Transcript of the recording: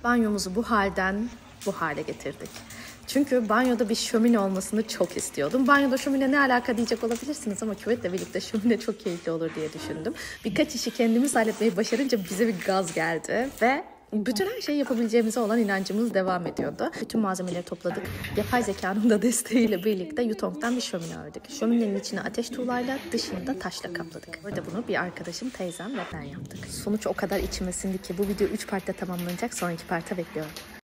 Banyomuzu bu halden bu hale getirdik. Çünkü banyoda bir şömine olmasını çok istiyordum. Banyoda şömine ne alaka diyecek olabilirsiniz ama küvetle birlikte şömine çok keyifli olur diye düşündüm. Birkaç işi kendimiz halletmeyi başarınca bize bir gaz geldi ve bütün her şeyi yapabileceğimize olan inancımız devam ediyordu. Bütün malzemeleri topladık. Yapay zekanın da desteğiyle birlikte Yutong'dan bir şömine ördük. Şöminenin içine ateş tuğlayla, dışını da taşla kapladık. Burada bunu bir arkadaşım, teyzem ve ben yaptık. Sonuç o kadar içime sindi ki bu video 3 partta tamamlanacak. Sonraki parta bekliyorum.